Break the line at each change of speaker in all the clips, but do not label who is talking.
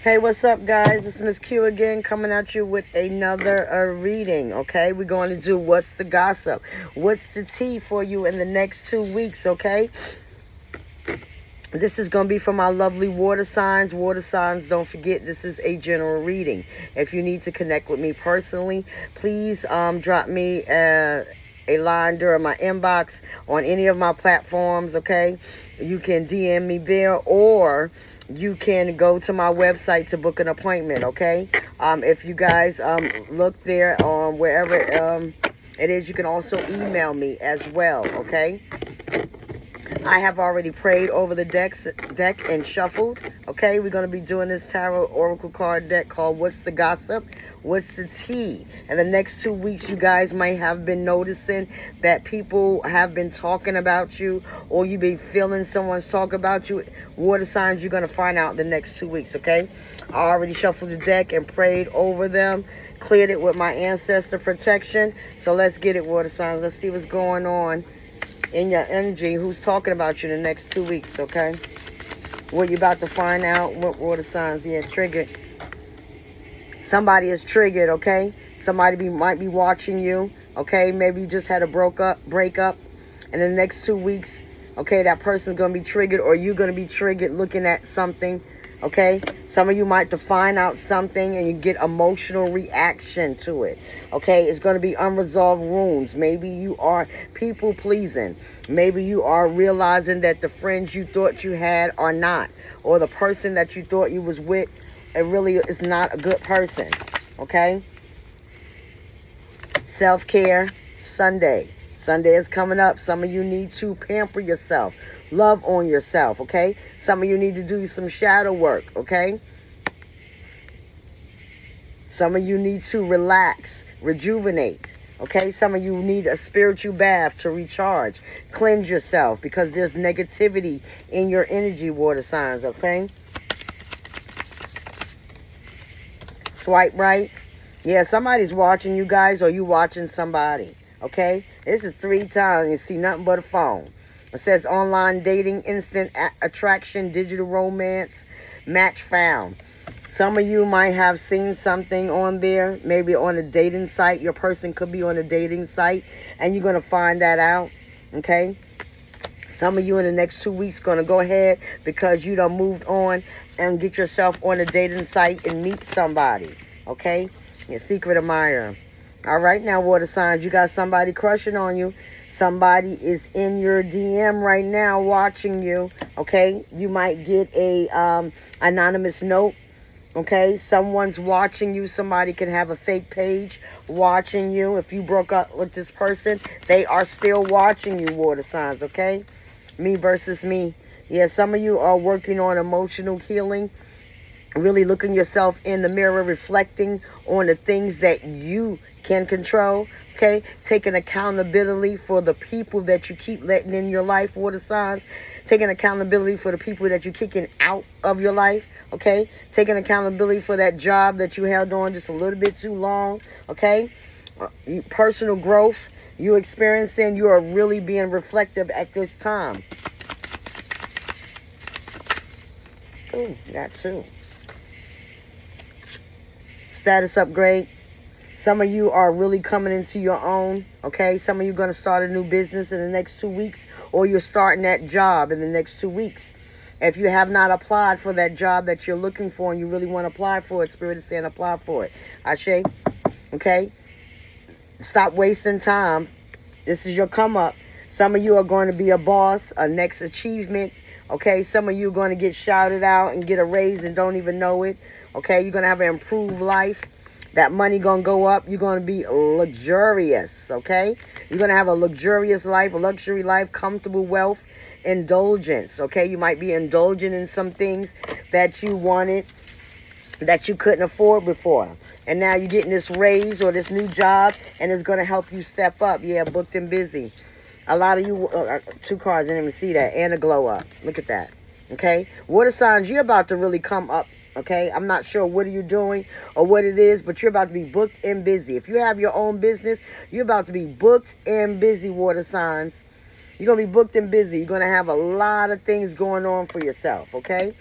Hey, what's up, guys? It's Ms. Q again, coming at you with another reading, okay? We're going to do what's the gossip, what's the tea for you in the next 2 weeks, okay? This is going to be for my lovely water signs. Water signs, don't forget, this is a general reading. If you need to connect with me personally, please drop me a line during my inbox on any of my platforms, okay? You can DM me there, or you can go to my website to book an appointment, okay? If you guys look there on wherever it is, you can also email me as well, okay? I have already prayed over the deck and shuffled. Okay, we're going to be doing this tarot oracle card deck called What's the Gossip? What's the Tea? And the next 2 weeks, you guys might have been noticing that people have been talking about you, or you be feeling someone's talk about you. Water signs, you're going to find out the next 2 weeks, okay? I already shuffled the deck and prayed over them, cleared it with my ancestor protection. So let's get it, water signs. Let's see what's going on in your energy, who's talking about you the next 2 weeks, okay? What you about to find out, what water signs, triggered. Somebody is triggered, okay? Somebody might be watching you, okay? Maybe you just had a breakup, and in the next 2 weeks, okay, that person's going to be triggered, or you're going to be triggered looking at something, okay? Some of you might find out something and you get emotional reaction to it, okay? It's going to be unresolved wounds. Maybe you are people pleasing. Maybe you are realizing that the friends you thought you had are not, or the person that you thought you was with, it really is not a good person, okay? Self-care, Sunday. Sunday is coming up. Some of you need to pamper yourself. Love on yourself, okay? Some of you need to do some shadow work, okay? Some of you need to relax, rejuvenate, okay? Some of you need a spiritual bath to recharge. Cleanse yourself, because there's negativity in your energy, water signs, okay? Swipe right. Yeah, somebody's watching you guys, or you watching somebody, okay? This is 3 times. You see nothing but a phone. It says online dating, instant attraction, digital romance, match found. Some of you might have seen something on there, maybe on a dating site. Your person could be on a dating site, and you're going to find that out, okay? Some of you in the next 2 weeks going to go ahead, because you done moved on, and get yourself on a dating site and meet somebody, okay? Your secret admirer. All right, now, water signs, you got somebody crushing on you. Somebody is in your DM right now watching you, okay? You might get a anonymous note, okay? Someone's watching you. Somebody can have a fake page watching you. If you broke up with this person, they are still watching you, water signs, okay? Me versus me. Yeah, some of you are working on emotional healing, really looking yourself in the mirror, reflecting on the things that you can control, okay? Taking accountability for the people that you keep letting in your life, water signs. Taking accountability for the people that you're kicking out of your life, okay? Taking accountability for that job that you held on just a little bit too long, okay? Personal growth you experiencing, you are really being reflective at this time. Ooh, that too. Status upgrade. Some of you are really coming into your own, okay? Some of you are going to start a new business in the next 2 weeks, or you're starting that job in the next 2 weeks. If you have not applied for that job that you're looking for and you really want to apply for it, Spirit is saying apply for it. Ashe, okay? Stop wasting time. This is your come up. Some of you are going to be a boss, a next achievement, okay? Some of you are going to get shouted out and get a raise and don't even know it, okay? You're going to have an improved life. That money going to go up. You're going to be luxurious, okay? You're going to have a luxurious life, a luxury life, comfortable wealth, indulgence, okay? You might be indulging in some things that you wanted, that you couldn't afford before. And now you're getting this raise or this new job, and it's going to help you step up. Yeah, booked and busy. A lot of you, 2 cards, I didn't even see that, and a glow up. Look at that, okay? Water signs, you're about to really come up, okay? I'm not sure what are you doing or what it is, but you're about to be booked and busy. If you have your own business, you're about to be booked and busy, water signs. You're going to be booked and busy. You're going to have a lot of things going on for yourself, okay?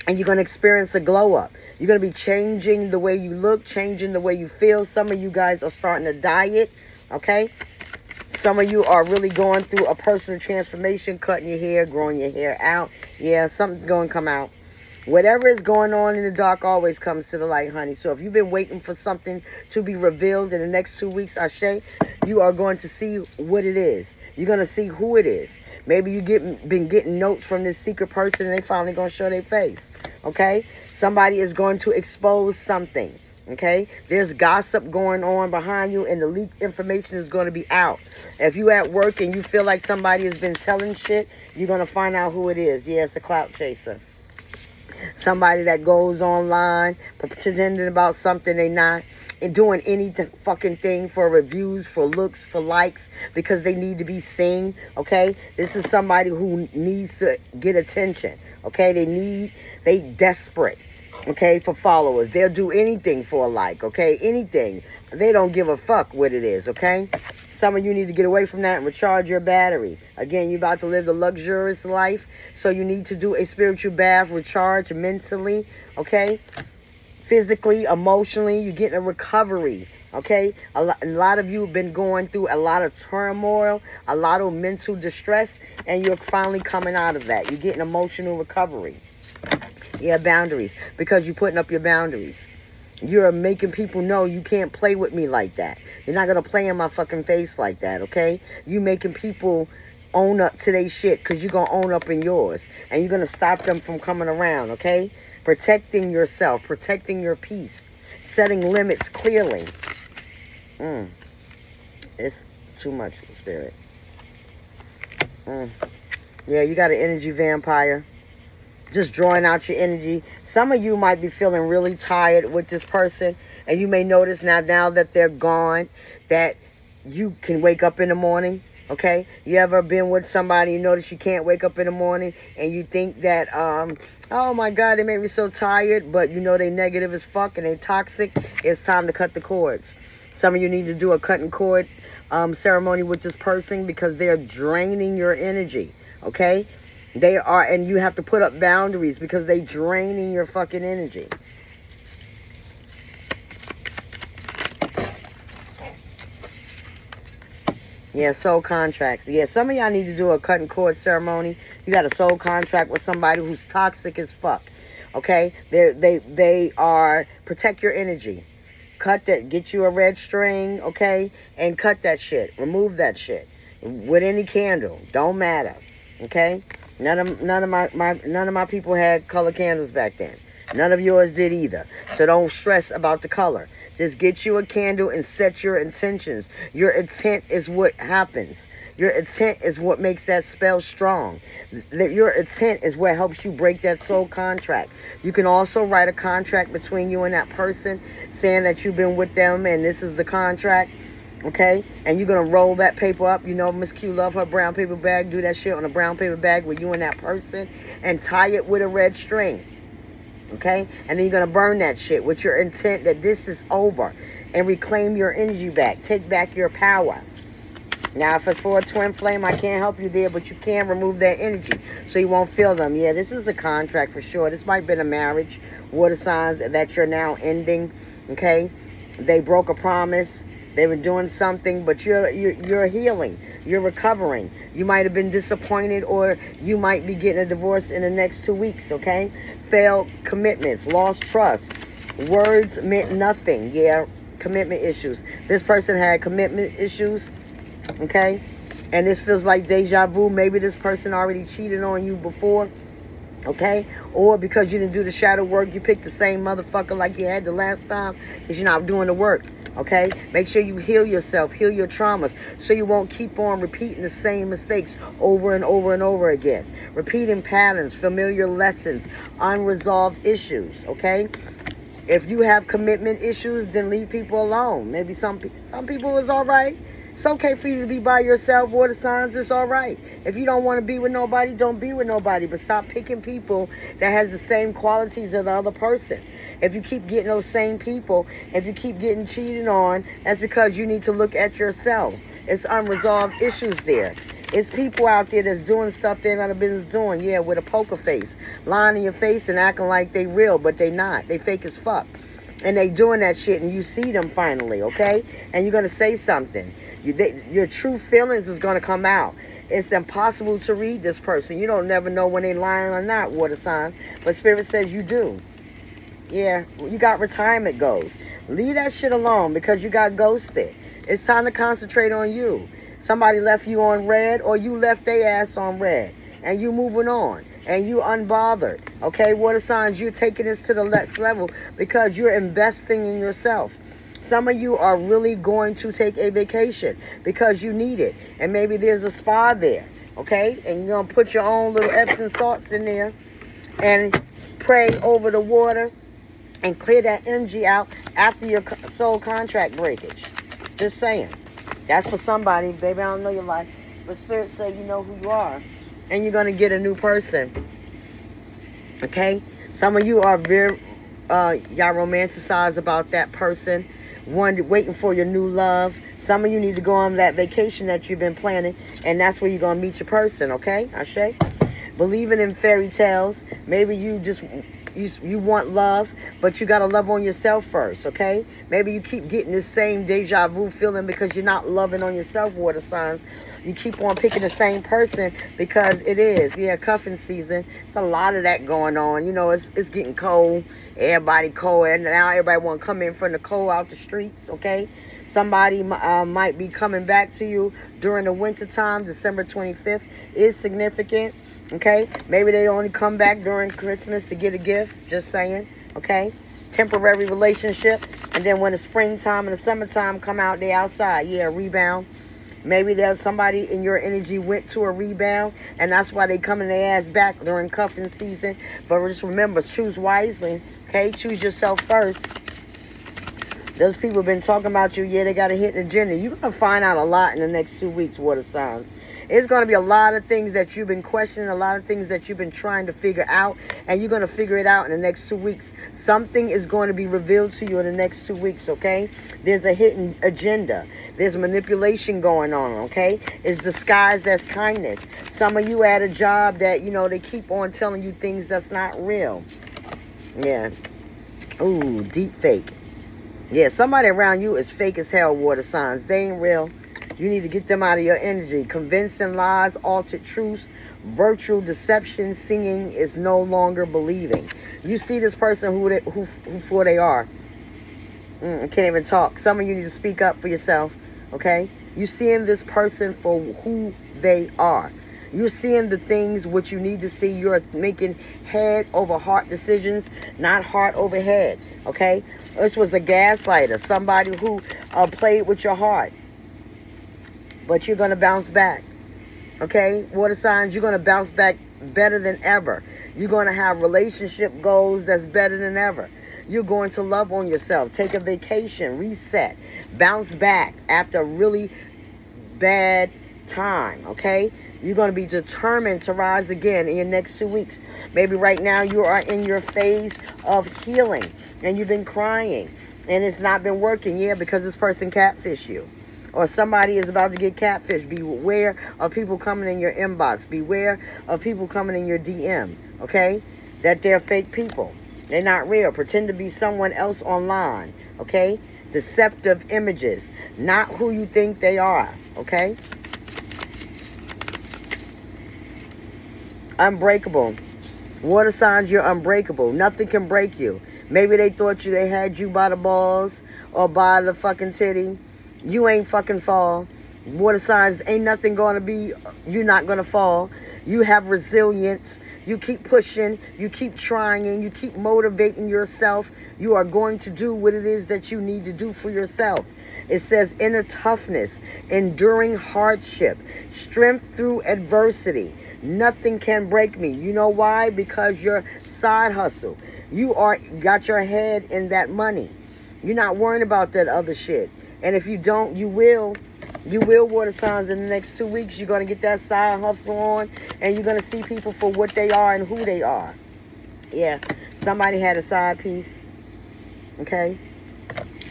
And you're going to experience a glow up. You're going to be changing the way you look, changing the way you feel. Some of you guys are starting to diet, okay? Some of you are really going through a personal transformation, cutting your hair, growing your hair out. Yeah, something's going to come out. Whatever is going on in the dark always comes to the light, honey. So if you've been waiting for something to be revealed in the next 2 weeks, Ashe, you are going to see what it is. You're going to see who it is. Maybe you've been getting notes from this secret person and they finally going to show their face. Okay? Somebody is going to expose something. Okay? There's gossip going on behind you and the leaked information is going to be out. If you at work and you feel like somebody has been telling shit, you're going to find out who it is. Yeah, it's a clout chaser. Somebody that goes online pretending about something they not, and doing any fucking thing for reviews, for looks, for likes, because they need to be seen, okay? This is somebody who needs to get attention, okay? They desperate, okay, for followers. They'll do anything for a like, okay? Anything. They don't give a fuck what it is, okay? Some of you need to get away from that and recharge your battery. Again, you're about to live the luxurious life, so you need to do a spiritual bath, recharge mentally, okay? Physically, emotionally, you're getting a recovery, okay? A lot of you have been going through a lot of turmoil, a lot of mental distress, and you're finally coming out of that. You're getting emotional recovery. Yeah, boundaries, because you're putting up your boundaries. You're making people know you can't play with me like that. You're not going to play in my fucking face like that, okay? You making people own up to their shit because you're going to own up in yours. And you're going to stop them from coming around, okay? Protecting yourself, protecting your peace, setting limits clearly. It's too much, spirit. Yeah, you got an energy vampire. Just drawing out your energy. Some of you might be feeling really tired with this person. And you may notice now that they're gone, that you can wake up in the morning. Okay? You ever been with somebody, you notice you can't wake up in the morning, and you think that, oh my God, they make me so tired, but you know they negative as fuck and they toxic. It's time to cut the cords. Some of you need to do a cutting cord ceremony with this person because they're draining your energy. Okay? They are, and you have to put up boundaries because they draining your fucking energy. Yeah, soul contracts. Yeah, some of y'all need to do a cutting cord ceremony. You got a soul contract with somebody who's toxic as fuck. Okay? They are, protect your energy. Cut that, get you a red string, okay? And cut that shit. Remove that shit. With any candle. Don't matter. Okay? None of my people had color candles back then. None of yours did either. So don't stress about the color. Just get you a candle and set your intentions. Your intent is what happens. Your intent is what makes that spell strong. Your intent is what helps you break that soul contract. You can also write a contract between you and that person saying that you've been with them and this is the contract. Okay? And you're going to roll that paper up. You know Ms.Q love her brown paper bag. Do that shit on a brown paper bag with you and that person. And tie it with a red string. Okay? And then you're going to burn that shit with your intent that this is over. And reclaim your energy back. Take back your power. Now, if it's for a twin flame, I can't help you there. But you can remove that energy. So you won't feel them. Yeah, this is a contract for sure. This might have been a marriage. Water signs that you're now ending. Okay? They broke a promise. They were doing something, but you're healing. You're recovering. You might have been disappointed, or you might be getting a divorce in the next 2 weeks, okay? Failed commitments, lost trust. Words meant nothing. Yeah, commitment issues. This person had commitment issues, okay? And this feels like deja vu. Maybe this person already cheated on you before, okay? Or because you didn't do the shadow work, you picked the same motherfucker like you had the last time because you're not doing the work. Okay? Make sure you heal yourself, heal your traumas, so you won't keep on repeating the same mistakes over and over and over again. Repeating patterns, familiar lessons, unresolved issues, okay? If you have commitment issues, then leave people alone. Maybe some people is all right. It's okay for you to be by yourself. Water signs, it's all right. If you don't want to be with nobody, don't be with nobody. But stop picking people that has the same qualities as the other person. If you keep getting those same people, if you keep getting cheated on, that's because you need to look at yourself. It's unresolved issues there. It's people out there that's doing stuff they're not a business doing. Yeah, with a poker face. Lying in your face and acting like they real, but they not. They fake as fuck. And they doing that shit, and you see them finally, okay? And you're going to say something. Your true feelings is going to come out. It's impossible to read this person. You don't never know when they lying or not, water sign. But Spirit says you do. Yeah, you got retirement goals. Leave that shit alone because you got ghosted. It's time to concentrate on you. Somebody left you on red, or you left their ass on red. And you moving on. And you unbothered. Okay, water signs, you're taking this to the next level because you're investing in yourself. Some of you are really going to take a vacation because you need it. And maybe there's a spa there. Okay, and you're going to put your own little Epsom salts in there and pray over the water and clear that energy out after your soul contract breakage. Just saying. That's for somebody. Baby, I don't know your life. But Spirit said you know who you are. And you're going to get a new person. Okay? Some of you are very, y'all romanticize about that person. Waiting for your new love. Some of you need to go on that vacation that you've been planning. And that's where you're going to meet your person. Okay? Ashe? Believing in fairy tales. Maybe you just... You want love, but you got to love on yourself first, okay? Maybe you keep getting this same deja vu feeling because you're not loving on yourself, water signs. You keep on picking the same person because it is. Yeah, cuffing season. It's a lot of that going on. You know, it's getting cold. Everybody cold. And now everybody want to come in from the cold out the streets, okay? Somebody might be coming back to you during the winter time. December 25th is significant. Okay, maybe they only come back during Christmas to get a gift. Just saying. Okay, temporary relationship, and then when the springtime and the summertime come out, they outside. Yeah, rebound. Maybe there's somebody in your energy went to a rebound, and that's why they coming their ass back during cuffing season. But just remember, choose wisely. Okay, choose yourself first. Those people been talking about you. Yeah, they got a hidden agenda. You're gonna find out a lot in the next 2 weeks, water signs. It's going to be a lot of things that you've been questioning, a lot of things that you've been trying to figure out, and you're going to figure it out in the next 2 weeks. Something is going to be revealed to you in the next 2 weeks, okay? There's a hidden agenda. There's manipulation going on, okay? It's disguised as kindness. Some of you at a job that, you know, they keep on telling you things that's not real. Yeah. Ooh, deep fake. Yeah, somebody around you is fake as hell, water signs. They ain't real. You need to get them out of your energy. Convincing lies, altered truths, virtual deception, singing is no longer believing. You see this person who for they are. I can't even talk. Some of you need to speak up for yourself, okay? You seeing this person for who they are. You're seeing the things which you need to see. You're making head over heart decisions, not heart over head, okay? This was a gaslighter, somebody who played with your heart. But you're going to bounce back. Okay? Water signs, you're going to bounce back better than ever. You're going to have relationship goals that's better than ever. You're going to love on yourself. Take a vacation. Reset. Bounce back after a really bad time. Okay? You're going to be determined to rise again in your next 2 weeks. Maybe right now you are in your phase of healing. And you've been crying. And it's not been working. Yeah, because this person catfished you. Or somebody is about to get catfish. Beware of people coming in your inbox. Beware of people coming in your DM. Okay? That they're fake people. They're not real. Pretend to be someone else online. Okay? Deceptive images. Not who you think they are. Okay? Unbreakable. Water signs, you're unbreakable. Nothing can break you. Maybe they thought they had you by the balls or by the fucking titty. You ain't fucking fall. Water signs, ain't nothing going to be, you're not going to fall. You have resilience. You keep pushing. You keep trying. You keep motivating yourself. You are going to do what it is that you need to do for yourself. It says inner toughness, enduring hardship, strength through adversity. Nothing can break me. You know why? Because your side hustle. You got your head in that money. You're not worrying about that other shit. And if you don't, you will. You will, water signs, in the next 2 weeks. You're going to get that side hustle on. And you're going to see people for what they are and who they are. Yeah. Somebody had a side piece. Okay.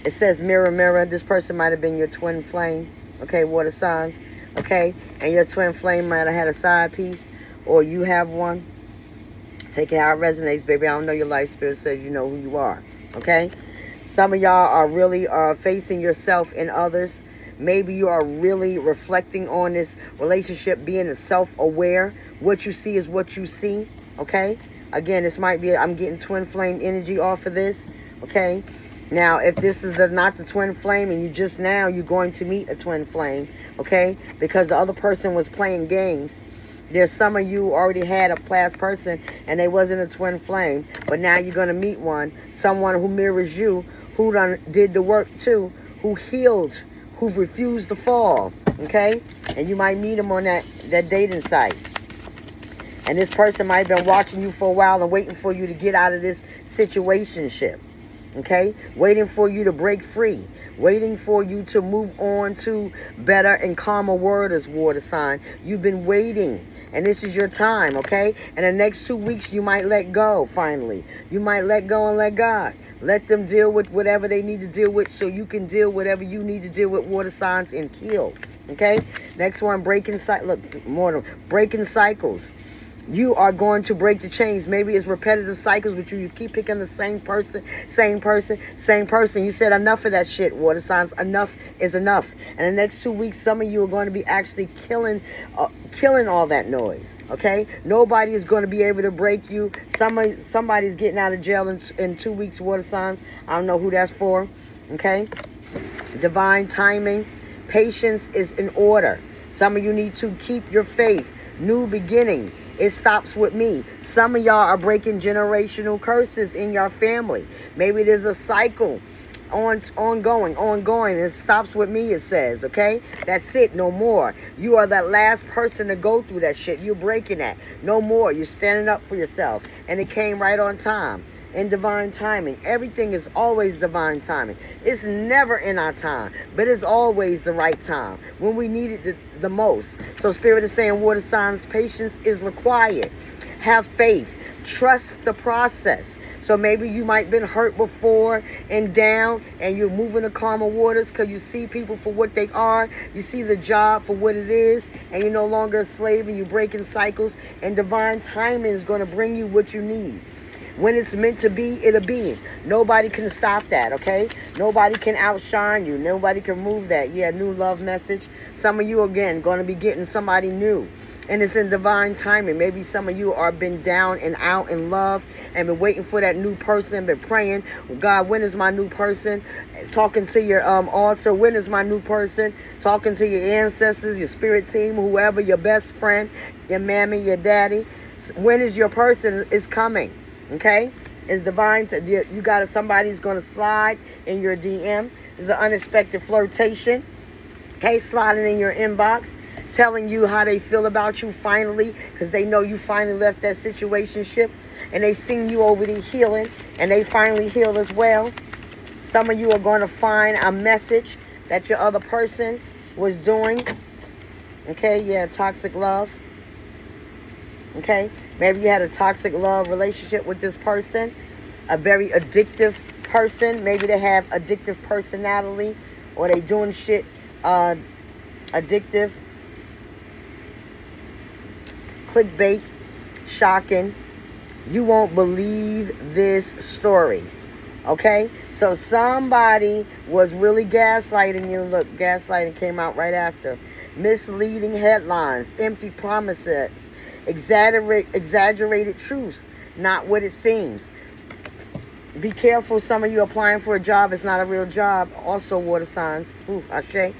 It says mirror, mirror. This person might have been your twin flame. Okay, water signs. okay? And your twin flame might have had a side piece, or you have one. Take it how it resonates, baby. I don't know your life spirit says you know who you are, okay? Some of y'all are really facing yourself and others. Maybe you are really reflecting on this relationship, being self-aware. What you see is what you see, okay? Again, this might be, I'm getting twin flame energy off of this, okay? Now, if this is not the twin flame and you're going to meet a twin flame, okay? Because the other person was playing games. There's some of you already had a past person and they wasn't a twin flame, but now you're going to meet one, someone who mirrors you, who did the work too, who healed, who refused to fall, okay? And you might meet them on that dating site. And this person might have been watching you for a while and waiting for you to get out of this situationship, okay? Waiting for you to break free, waiting for you to move on to better and calmer waters, water sign. You've been waiting. And this is your time, okay? And the next 2 weeks, you might let go, finally. You might let go and let God. Let them deal with whatever they need to deal with so you can deal whatever you need to deal with, water signs, and heal, okay? Next one, breaking cycles. You are going to break the chains. Maybe it's repetitive cycles with you. You keep picking the same person. You said enough of that shit, water signs. Enough is enough. And the next 2 weeks, some of you are going to be actually killing all that noise, okay? Nobody is going to be able to break you. Somebody's getting out of jail in 2 weeks, water signs. I don't know who that's for, okay? Divine timing. Patience is in order. Some of you need to keep your faith. New beginning. It stops with me. Some of y'all are breaking generational curses in your family. Maybe there's a cycle ongoing. It stops with me, it says, okay? That's it. No more. You are that last person to go through that shit. You're breaking that. No more. You're standing up for yourself. And it came right on time. In divine timing. Everything is always divine timing. It's never in our time, but it's always the right time when we need it the most. So Spirit is saying, water signs, patience is required. Have faith. Trust the process. So maybe you might have been hurt before and down, and you're moving to calmer waters because you see people for what they are. You see the job for what it is, and you're no longer a slave, and you're breaking cycles. And divine timing is going to bring you what you need. When it's meant to be, it'll be. Nobody can stop that, okay? Nobody can outshine you. Nobody can move that. Yeah, new love message. Some of you, again, going to be getting somebody new. And it's in divine timing. Maybe some of you are been down and out in love and been waiting for that new person, been praying, God, when is my new person? Talking to your altar, when is my new person? Talking to your ancestors, your spirit team, whoever, your best friend, your mammy, your daddy. When is your person is coming? Okay, it's divine. You got somebody's going to slide in your DM. It's an unexpected flirtation. Okay, sliding in your inbox, telling you how they feel about you finally, because they know you finally left that situationship, and they seen you over the healing, and they finally healed as well. Some of you are going to find a message that your other person was doing. Okay, yeah, toxic love. Okay, maybe you had a toxic love relationship with this person, a very addictive person. Maybe they have addictive personality, or they doing shit addictive. Clickbait, shocking. You won't believe this story. Okay, so somebody was really gaslighting you. Look, gaslighting came out right after. Misleading headlines, empty promises, exaggerated truths, not what it seems. Be careful, some of you applying for a job, it's not a real job. Also, water signs. Ooh, Ashe.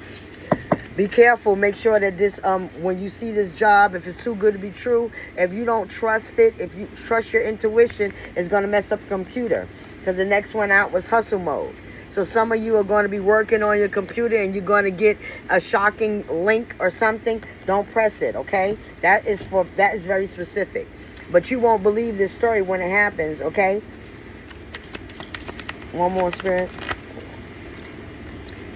Be careful, make sure that this, when you see this job, if it's too good to be true, if you don't trust it, if you trust your intuition, it's going to mess up the computer. Because the next one out was hustle mode. So some of you are going to be working on your computer and you're going to get a shocking link or something. Don't press it, okay? That is very specific. But you won't believe this story when it happens, okay? One more, Spirit.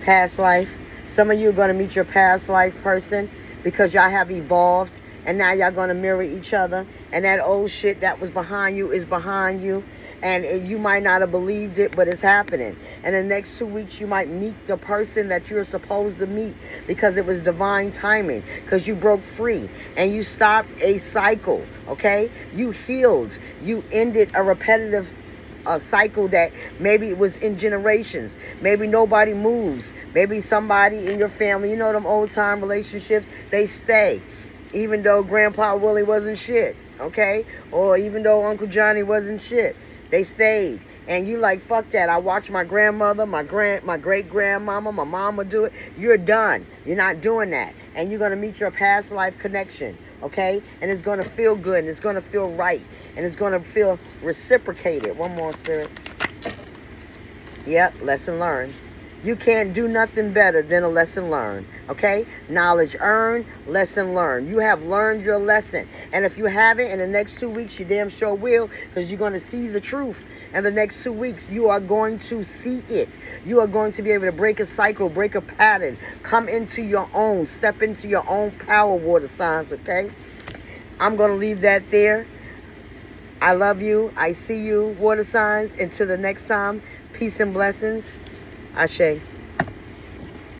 Past life. Some of you are going to meet your past life person because y'all have evolved and now y'all going to mirror each other. And that old shit that was behind you is behind you. And you might not have believed it, but it's happening. And the next 2 weeks, you might meet the person that you're supposed to meet because it was divine timing, because you broke free and you stopped a cycle, okay? You healed. You ended a repetitive cycle that maybe it was in generations. Maybe nobody moves. Maybe somebody in your family, you know them old-time relationships, they stay. Even though Grandpa Willie wasn't shit, okay? Or even though Uncle Johnny wasn't shit. They stayed. And you like, fuck that. I watched my grandmother, my great-grandmama, my mama do it. You're done. You're not doing that. And you're going to meet your past life connection, okay? And it's going to feel good, and it's going to feel right, and it's going to feel reciprocated. One more, Spirit. Yep, lesson learned. You can't do nothing better than a lesson learned, okay? Knowledge earned, lesson learned. You have learned your lesson. And if you haven't, in the next 2 weeks, you damn sure will, because you're going to see the truth. And the next 2 weeks, you are going to see it. You are going to be able to break a cycle, break a pattern, come into your own, step into your own power, water signs, okay? I'm going to leave that there. I love you. I see you, water signs. Until the next time, peace and blessings. Ashe.